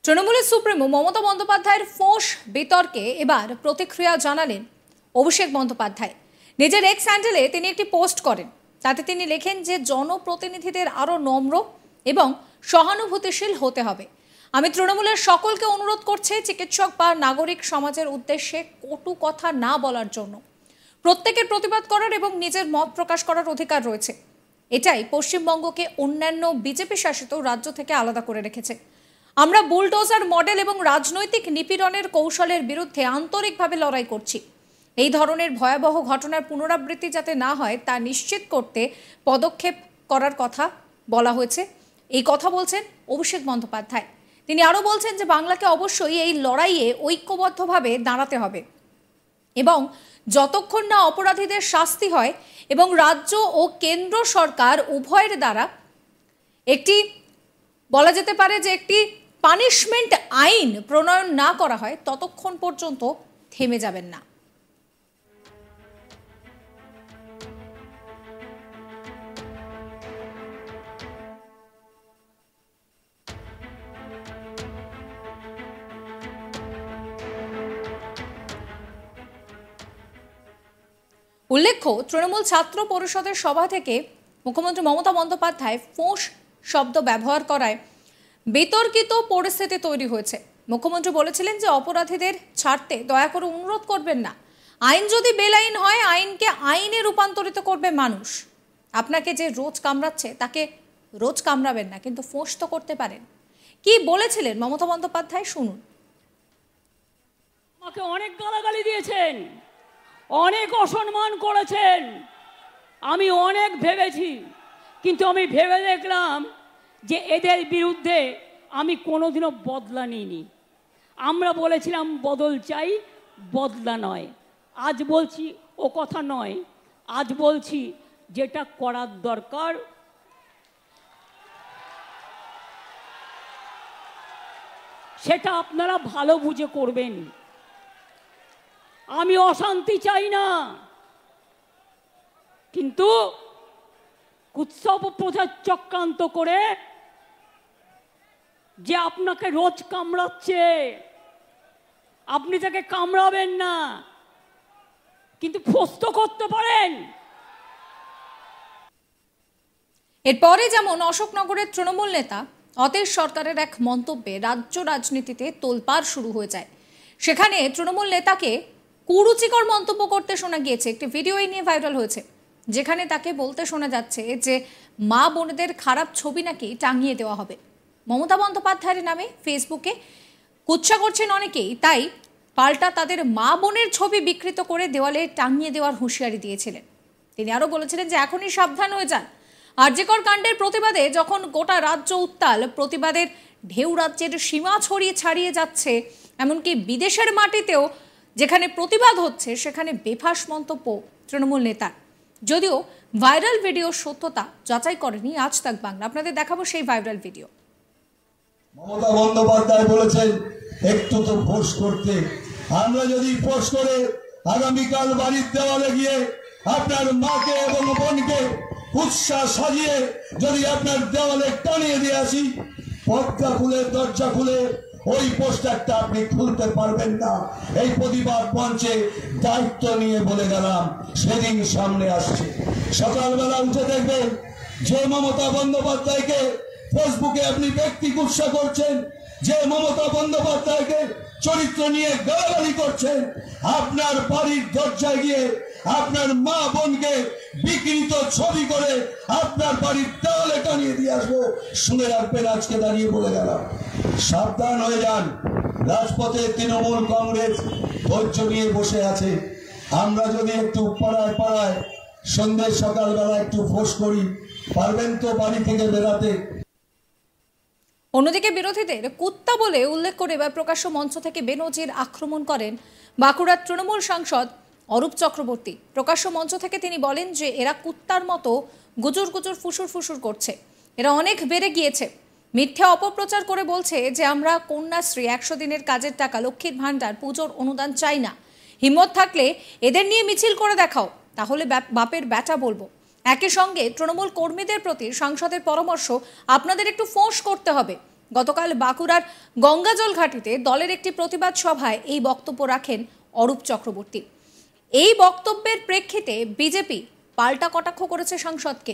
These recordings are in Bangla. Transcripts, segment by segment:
তৃণমূলের সুপ্রিমো মমতা বন্দ্যোপাধ্যায়ের ফোঁস বিতর্কে এবার প্রতিক্রিয়া জানালেন অভিষেক বন্দ্যোপাধ্যায়। নিজের এক্স হ্যান্ডেলে তিনি একটি পোস্ট করেন, তাতে তিনি লেখেন যে জনপ্রতিনিধিদের আরও নম্র এবং সহানুভূতিশীল হতে হবে। আমি তৃণমূলের সকলকে অনুরোধ করছি চিকিৎসক বা নাগরিক সমাজের উদ্দেশ্যে কটু কথা না বলার জন্য। প্রত্যেকের প্রতিবাদ করার এবং নিজের মত প্রকাশ করার অধিকার রয়েছে। এটাই পশ্চিমবঙ্গকে অন্যান্য বিজেপি শাসিত রাজ্য থেকে আলাদা করে রেখেছে। আমরা বুলডোজার মডেল এবং রাজনৈতিক নিপীড়নের কৌশলের বিরুদ্ধে আন্তরিকভাবে লড়াই করছি। এই ধরনের ভয়াবহ ঘটনার পুনরাবৃত্তি যাতে না হয় তা নিশ্চিত করতে পদক্ষেপ করার কথা বলা হয়েছে। এই কথা বলছেন অভিষেক বন্দ্যোপাধ্যায়। তিনি আরও বলছেন যে বাংলাকে অবশ্যই এই লড়াইয়ে ঐক্যবদ্ধভাবে দাঁড়াতে হবে এবং যতক্ষণ না অপরাধীদের শাস্তি হয় এবং রাজ্য ও কেন্দ্র সরকার উভয়ের দ্বারা একটি বলা যেতে পারে যে একটি পানিশমেন্ট আইন প্রণয়ন না করা হয় ততক্ষণ পর্যন্ত থেমে যাবেন না। উল্লেখ্য, তৃণমূল ছাত্র পরিষদের সভা থেকে মুখ্যমন্ত্রী মমতা বন্দ্যোপাধ্যায় ফোঁস শব্দ ব্যবহার করায় বিতর্কিত পরিস্থিতি তৈরি হয়েছে। মুখ্যমন্ত্রী বলেছিলেন যে অপরাধীদের ছাড়তে দয়া করে অনুরোধ করবেন না। আইন যদি বেআইন হয় আইনকে আইনে রূপান্তরিত করবে মানুষ। আপনাকে যে রোজ কামড়াচ্ছে তাকে রোজ কামড়াবেন না, কিন্তু ফোঁস তো করতে পারেন। কি বলেছিলেন মমতা বন্দ্যোপাধ্যায় শুনুন। আমাকে অনেক গালাগালি দিয়েছেন, অনেক অসম্মান করেছেন, আমি অনেক ভেবেছি, কিন্তু আমি ভেবে দেখলাম যে এদের বিরুদ্ধে আমি কোনোদিনও বদলা নিইনি। আমরা বলেছিলাম বদল চাই, বদলা নয়। আজ বলছি ও কথা নয়, আজ বলছি যেটা করার দরকার সেটা আপনারা ভালো বুঝে করবেন। আমি অশান্তি চাই না, কিন্তু উৎসব প্রচার চক্রান্ত করে যে আপনাকে রোজ কামড়াচ্ছে, আপনি তাকে কামড়াবেন না, কিন্তু ফোস্ত করতে পারেন। এরপরে যেমন অশোকনগরের তৃণমূল নেতা অতীশ সরকারের এক মন্তব্যে রাজ্য রাজনীতিতে তোলপাড় শুরু হয়ে যায়। সেখানে তৃণমূল নেতাকে কুরুচিকর মন্তব্য করতে শোনা গিয়েছে। একটি ভিডিও নিয়ে ভাইরাল হয়েছে, যেখানে তাকে বলতে শোনা যাচ্ছে যে মা বোনদের খারাপ ছবি নাকি টাঙিয়ে দেওয়া হবে। মমতা বন্দ্যোপাধ্যায়ের নামে ফেসবুকে কুৎসা করছেন অনেকেই, তাই পাল্টা তাদের মা বোনের ছবি বিকৃত করে দেওয়ালে টাঙিয়ে দেওয়ার হুঁশিয়ারি দিয়েছিলেন। তিনি আরও বলেছিলেন যে এখনই সাবধান হয়ে যান। আরজিকর কাণ্ডের প্রতিবাদে যখন গোটা রাজ্য উত্তাল, প্রতিবাদের ঢেউ রাজ্যের সীমা ছাড়িয়ে যাচ্ছে, এমনকি বিদেশের মাটিতেও যেখানে প্রতিবাদ হচ্ছে সেখানে বেফাঁস মন্তব্য তৃণমূল নেতার। যদিও ভাইরাল ভিডিও সত্যতা যাচাই করেনি আজ তাক বাংলা। আপনাদের দেখাবো সেই ভাইরাল ভিডিও। মমতা বন্দ্যোপাধ্যায় বলেছেন একটু তো পোষ করতে। আমরা যদি পোষ করে আগামীকাল বাড়ির দেওয়ালে গিয়ে আপনার মাকে এবং বোনকে উৎসাহ সাজিয়ে যদি আপনার দেওয়ালে টানিয়ে দিয়ে আসি, পর্দা খুলে দরজা খুলে ওই পোস্টারটা আপনি খুলতে পারবেন না। এই প্রতিবাদ মঞ্চে দায়িত্ব নিয়ে বলে গেলাম, সেদিন সামনে আসছে। সকালবেলা উঠে দেখবেন যে মমতা বন্দ্যোপাধ্যায়কে ফেসবুকে আপনি ব্যক্তি কুৎসা করছেন, যে মমতা বন্দ্যোপাধ্যায়কে চরিত্র নিয়ে গালাগালি করছেন, আপনার বাড়ির দরজায় গিয়ে আপনার মা বোনকে বিকৃত ছবি করে আপনার বাড়ির দেওয়ালে টানিয়ে দিয়ে আসবো। শুনে রাখবেন, আজকে দাঁড়িয়ে বলে গেলাম, সাবধান হয়ে যান। রাজপথে তৃণমূল কংগ্রেস ধৈর্য নিয়ে বসে আছে। আমরা যদি একটু পাড়ায় পাড়ায় সন্ধ্যে সকালবেলা একটু ফোঁস করি, পারবেন তো বাড়ি থেকে বেরাতে? অন্যদিকে বিরোধীদের কুত্তা বলে উল্লেখ করে এবার প্রকাশ্য মঞ্চ থেকে বেনজির আক্রমণ করেন বাঁকুড়ার তৃণমূল সাংসদ অরূপ চক্রবর্তী। প্রকাশ্য মঞ্চ থেকে তিনি বলেন যে এরা কুত্তার মতো গুজুর গুজুর ফুসুর ফুসুর করছে, এরা অনেক বেড়ে গিয়েছে। মিথ্যা অপপ্রচার করে বলছে যে আমরা কন্যাশ্রী, 100 দিনের কাজের টাকা, লক্ষ্মীর ভাণ্ডার, পুজোর অনুদান চাই না। হিম্মত থাকলে এদের নিয়ে মিছিল করে দেখাও, তাহলে বাপের ব্যাটা বলবো। একই সঙ্গে তৃণমূল কর্মীদের প্রতি সাংসদের পরামর্শ, আপনাদের একটু ফোঁস করতে হবে, গতকাল বাঁকুড়ার গঙ্গাজল ঘাটিতে দলের একটি প্রতিবাদ সভায় এই বক্তব্য রাখেন অরূপ চক্রবর্তী। এই বক্তব্যের প্রেক্ষিতে বিজেপি পাল্টা কটাক্ষ করেছে সাংসদকে।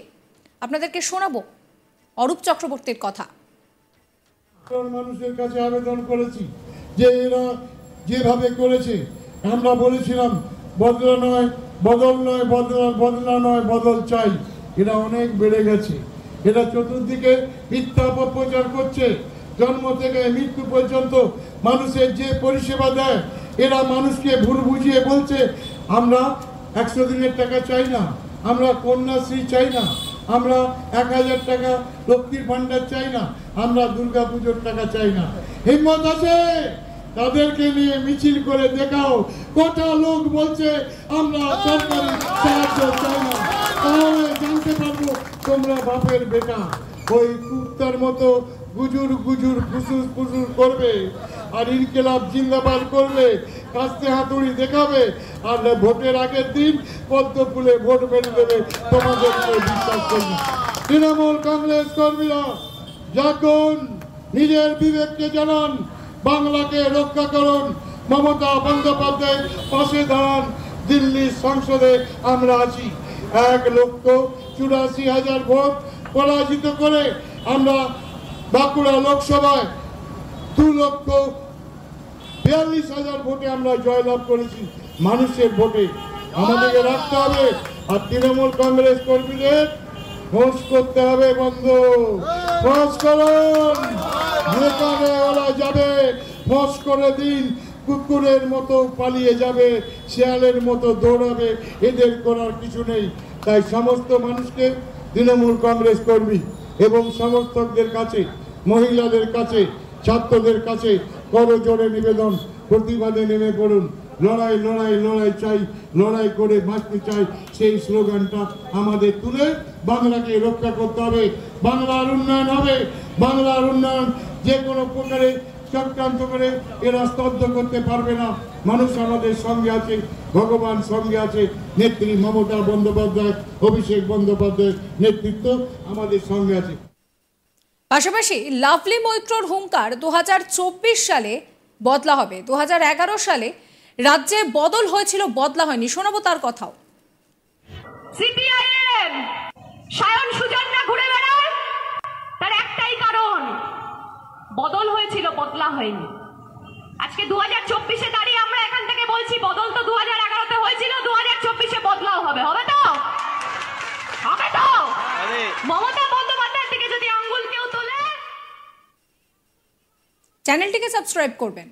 আপনাদেরকে শোনাবো অরূপ চক্রবর্তীর কথা। মানুষের কাছে আবেদন করেছি যে এরা যেভাবে করেছে, আমরা বলেছিলাম বদলা নয় বদল নয় বদলা নয় বদল চাই। এরা অনেক বেড়ে গেছে। এরা চতুর্দিকে মিথ্যা অপপ্রচার করছে। জন্ম থেকে মৃত্যু পর্যন্ত মানুষের যে পরিষেবা দেয়, এরা মানুষকে ভুল বুঝিয়ে বলছে আমরা 100 দিনের টাকা চাই না, আমরা কন্যাশ্রী চাই না, আমরা 1000 টাকা লক্ষ্মীর ভান্ডার চাই না, আমরা দুর্গা পুজোর টাকা চাই না। হিম্মত আছে তাদেরকে নিয়ে মিছিল করে দেখাও কটা লোক বলছে আমরা সরকারি সাহায্য চাই না। তাহলে জানতে পারবো তোমরা বাপের বেটা। ওই কুত্তার মতো গুজুর গুজুর ফুসুর ফুসুর করবে আর ইনকিলাব জিন্দাবাদ করবে, কাস্তে হাতুড়ি দেখাবে, আর ভোটের আগের দিন পদ্ম ফুলে ভোট বেঁধে দেবে। তোমাদের বিশ্বাস করি। তৃণমূল কংগ্রেস কর্মীরা যখন নিজের বিবেককে জানান, বাংলাকে রক্ষা করুন, মমতা বন্দ্যোপাধ্যায়ের পাশে দাঁড়ান। দিল্লির সংসদে আমরা আছি। 1,84,000 ভোট পরাজিত করে আমরা বাঁকুড়া লোকসভায় 2,42,000 ভোটে আমরা জয়লাভ করেছি। মানুষের ভোটে আমাদেরকে রাখতে হবে। আর তৃণমূল কংগ্রেস কর্মীদের ফোঁস করতে হবে। বন্ধ ফোঁস করুন, নেতারে ওরা যাবে, ফোঁস করে দিন। কুকুরের মতো পালিয়ে যাবে, শেয়ালের মতো দৌড়াবে, এদের করার কিছু নেই। তাই সমস্ত মানুষকে, তৃণমূল কংগ্রেস কর্মী এবং সমর্থকদের কাছে, মহিলাদের কাছে, ছাত্রদের কাছে করজোড়ে নিবেদন, প্রতিবাদে নেমে পড়ুন। লড়াই লড়াই লড়াই চাই, লড়াই করে বাঁচতে চাই, সেই স্লোগানটা আমাদের তুলে বাংলাকে রক্ষা করতে হবে। বাংলার উন্নয়ন হবে। বাংলার উন্নয়ন যে কোনো প্রকারে চক্রান্ত করে এরা স্তব্ধ করতে পারবে না। মানুষ আমাদের সঙ্গে আছে, ভগবান সঙ্গে আছে। নেত্রী মমতা বন্দ্যোপাধ্যায়, অভিষেক বন্দ্যোপাধ্যায়ের নেতৃত্ব আমাদের সঙ্গে আছে। পাশাপাশি লাভলি মৈত্রর হুঙ্কার 2024 সালে বদলা হবে। 2011 সালে রাজ্যে বদল হয়েছিল, বদলা হয়নি। শোনাবো তার কথাও। সিপিআইএম সায়ন সুজন না ঘুরে বেড়ায়, তার একটাই কারণ, বদল হয়েছিল, বদলা হয়নি। আজকে 2024-এ দাঁড়িয়ে আমরা এখান থেকে বলছি বদল তো 2011-তে হয়েছিল, 2024-এ বদলাও হবে। হবে তো? হবে তো? মমতা বন্দ্যোপাধ্যায়ের দিকে যদি আঙ্গুল কেউ তোলে। চ্যানেলটিকে সাবস্ক্রাইব করবেন।